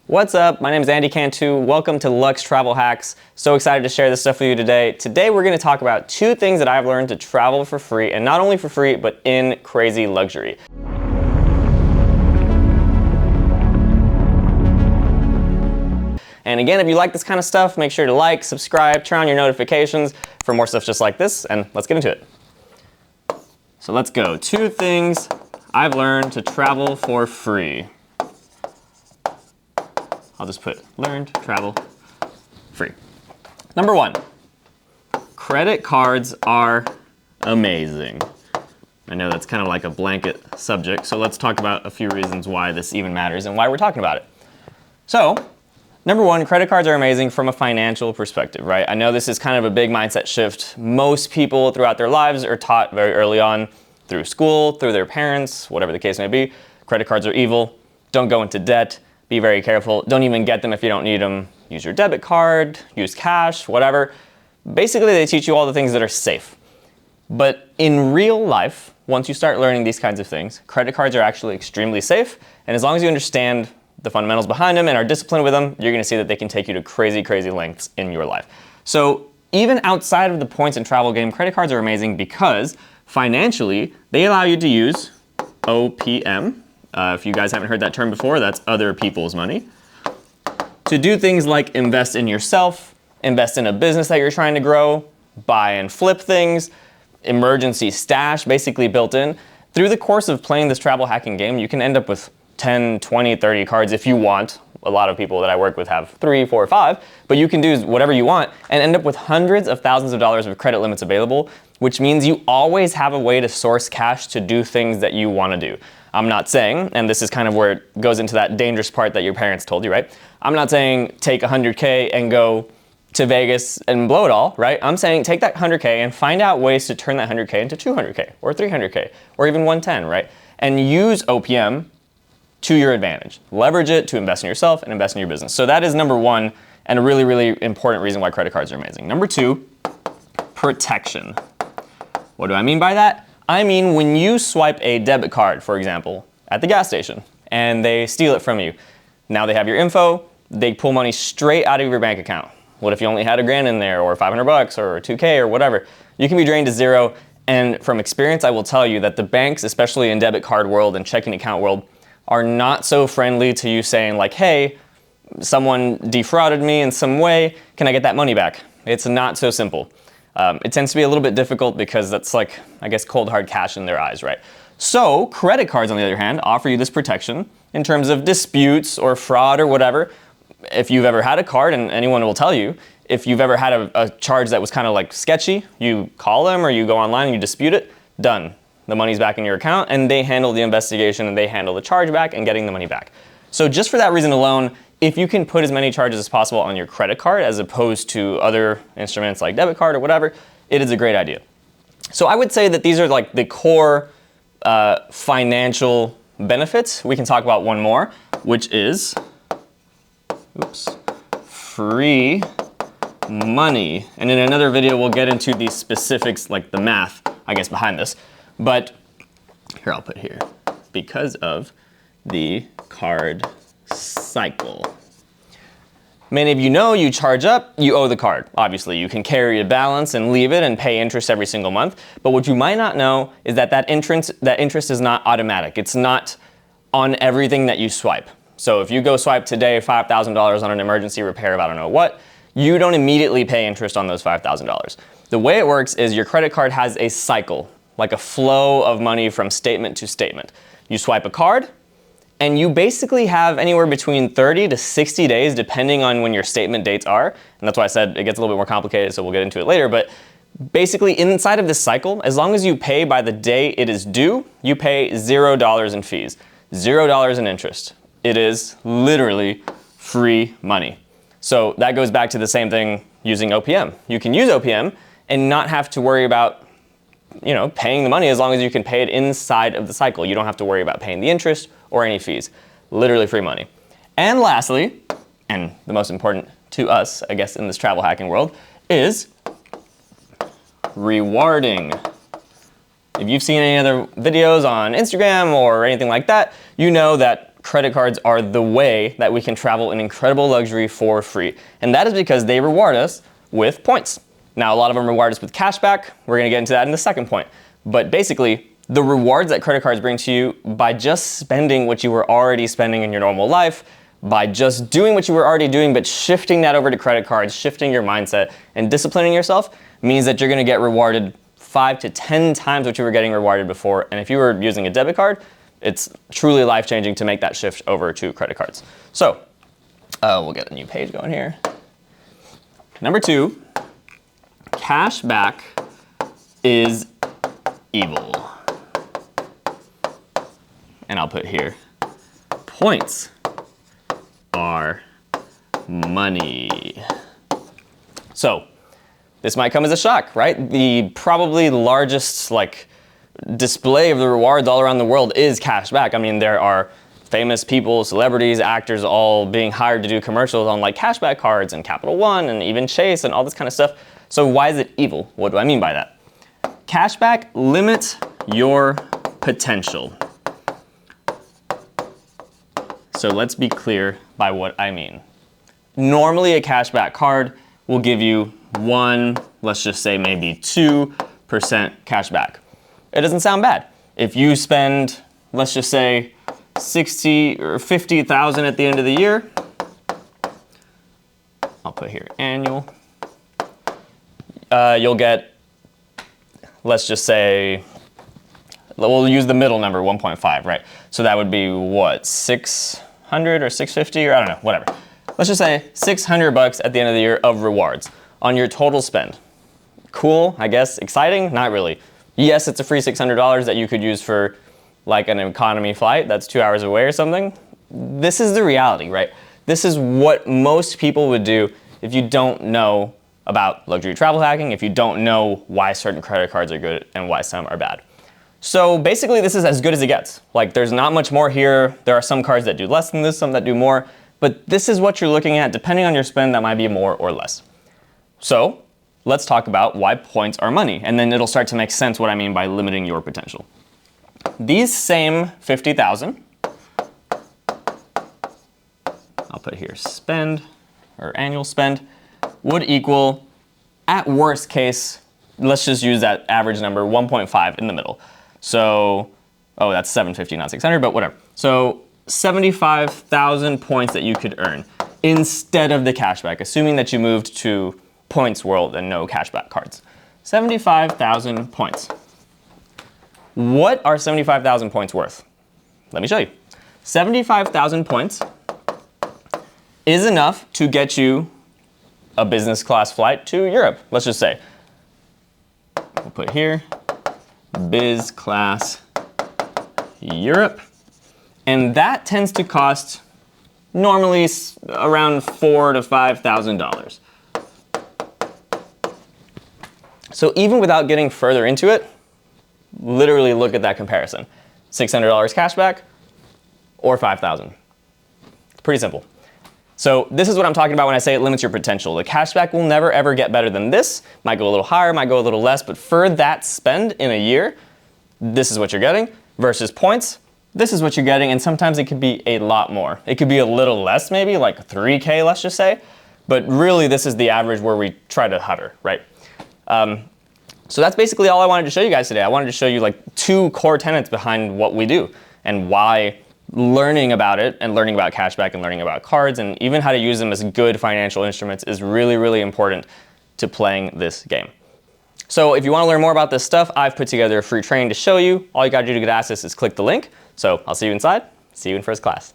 What's up? My name is Andy Cantu. Welcome to Lux Travel Hacks. So excited to share this stuff with you today. Today we're going to talk about 2 things that I've learned to travel for free, and not only for free, but in crazy luxury. And again, if you like this kind of stuff, make sure to like, subscribe, turn on your notifications for more stuff just like this, and let's get into it. So let's go. 2 things I've learned to travel for free. I'll just put learned travel free. Number 1, credit cards are amazing. I know that's kind of like a blanket subject, so let's talk about a few reasons why this even matters and why we're talking about it. So, number 1, credit cards are amazing from a financial perspective, right? I know this is kind of a big mindset shift. Most people throughout their lives are taught very early on through school, through their parents, whatever the case may be. Credit cards are evil. Don't go into debt. Be very careful. Don't even get them if you don't need them. Use your debit card, use cash, whatever. Basically, they teach you all the things that are safe. But in real life, once you start learning these kinds of things, credit cards are actually extremely safe. And as long as you understand the fundamentals behind them and are disciplined with them, you're going to see that they can take you to crazy, crazy lengths in your life. So even outside of the points and travel game, credit cards are amazing because financially, they allow you to use OPM. If you guys haven't heard that term before, that's other people's money. To do things like invest in yourself, invest in a business that you're trying to grow, buy and flip things, emergency stash basically built in. Through the course of playing this travel hacking game, you can end up with 10, 20, 30 cards if you want. A lot of people that I work with have 3, 4, 5, but you can do whatever you want and end up with hundreds of thousands of dollars of credit limits available, which means you always have a way to source cash to do things that you want to do. I'm not saying, and this is kind of where it goes into that dangerous part that your parents told you, right? I'm not saying take 100K and go to Vegas and blow it all, right? I'm saying take that 100K and find out ways to turn that 100K into 200K or 300K or even 110, right? And use OPM to your advantage. Leverage it to invest in yourself and invest in your business. So that is number 1 and a really, really important reason why credit cards are amazing. Number 2, protection. What do I mean by that? I mean when you swipe a debit card, for example, at the gas station and they steal it from you. Now they have your info, they pull money straight out of your bank account. What if you only had $1,000 in there or $500 or $2K or whatever? You can be drained to zero, and from experience I will tell you that the banks, especially in debit card world and checking account world, are not so friendly to you saying like, hey, someone defrauded me in some way, can I get that money back? It's not so simple. It tends to be a little bit difficult because that's like, I guess, cold hard cash in their eyes, right? So credit cards, on the other hand, offer you this protection in terms of disputes or fraud or whatever. If you've ever had a card, and anyone will tell you, if you've ever had a charge that was kind of like sketchy, you call them or you go online and you dispute it, done. The money's back in your account and they handle the investigation and they handle the chargeback and getting the money back. So just for that reason alone, if you can put as many charges as possible on your credit card as opposed to other instruments like debit card or whatever, it is a great idea. So I would say that these are like the core financial benefits. We can talk about one more, which is free money. And in another video, we'll get into the specifics, like the math, I guess, behind this. But here, I'll put here, because of the card cycle. Many of you know you charge up, you owe the card. Obviously, you can carry a balance and leave it and pay interest every single month. But what you might not know is that interest is not automatic. It's not on everything that you swipe. So if you go swipe today $5,000 on an emergency repair of I don't know what, you don't immediately pay interest on those $5,000. The way it works is your credit card has a cycle, like a flow of money from statement to statement. You swipe a card, and you basically have anywhere between 30 to 60 days, depending on when your statement dates are. And that's why I said it gets a little bit more complicated, so we'll get into it later. But basically, inside of this cycle, as long as you pay by the day it is due, you pay $0 in fees, $0 in interest. It is literally free money. So that goes back to the same thing using OPM. You can use OPM and not have to worry about, paying the money as long as you can pay it inside of the cycle. You don't have to worry about paying the interest or any fees. Literally free money. And lastly, and the most important to us, I guess, in this travel hacking world, is rewarding. If you've seen any other videos on Instagram or anything like that, you know that credit cards are the way that we can travel in incredible luxury for free. And that is because they reward us with points. Now, a lot of them reward us with cash back. We're gonna get into that in the second point. But basically, the rewards that credit cards bring to you by just spending what you were already spending in your normal life, by just doing what you were already doing, but shifting that over to credit cards, shifting your mindset, and disciplining yourself means that you're gonna get rewarded 5 to 10 times what you were getting rewarded before. And if you were using a debit card, it's truly life-changing to make that shift over to credit cards. So, we'll get a new page going here. Number 2, cash back is evil. And I'll put here, points are money. So, this might come as a shock, right? The probably largest display of the rewards all around the world is cash back. I mean, there are famous people, celebrities, actors, all being hired to do commercials on cashback cards and Capital One and even Chase and all this kind of stuff. So why is it evil? What do I mean by that? Cashback limits your potential. So let's be clear by what I mean. Normally a cashback card will give you 1, let's just say maybe 2% cashback. It doesn't sound bad. If you spend, let's just say 60 or 50,000 at the end of the year, I'll put here annual, you'll get, let's just say, we'll use the middle number, 1.5, right? So that would be what, 600 or 650 or I don't know, whatever. Let's just say 600 bucks at the end of the year of rewards on your total spend. Cool, I guess, exciting? Not really. Yes, it's a free $600 that you could use for an economy flight that's 2 hours away or something. This is the reality, right? This is what most people would do if you don't know about luxury travel hacking, if you don't know why certain credit cards are good and why some are bad. So basically this is as good as it gets. There's not much more here. There are some cards that do less than this, some that do more, but this is what you're looking at. Depending on your spend, that might be more or less. So let's talk about why points are money, and then it'll start to make sense what I mean by limiting your potential. These same 50,000, I'll put here spend, or annual spend, would equal, at worst case, let's just use that average number, 1.5 in the middle. So, oh, that's 750, not 600, but whatever. So 75,000 points that you could earn instead of the cashback, assuming that you moved to points world and no cashback cards. 75,000 points. What are 75,000 points worth? Let me show you. 75,000 points is enough to get you a business class flight to Europe. Let's just say, we'll put here, biz class Europe. And that tends to cost normally around $4,000 to $5,000. So even without getting further into it, literally look at that comparison. $600 cashback or $5,000. It's pretty simple. So this is what I'm talking about when I say it limits your potential. The cashback will never ever get better than this. Might go a little higher, might go a little less, but for that spend in a year, this is what you're getting versus points. This is what you're getting, and sometimes it could be a lot more. It could be a little less, maybe like 3K, let's just say. But really, this is the average where we try to hover, right? So that's basically all I wanted to show you guys today. I wanted to show you like 2 core tenets behind what we do and why learning about it and learning about cashback and learning about cards and even how to use them as good financial instruments is really, really important to playing this game. So if you want to learn more about this stuff, I've put together a free training to show you. All you got to do to get access is click the link. So I'll see you inside. See you in first class.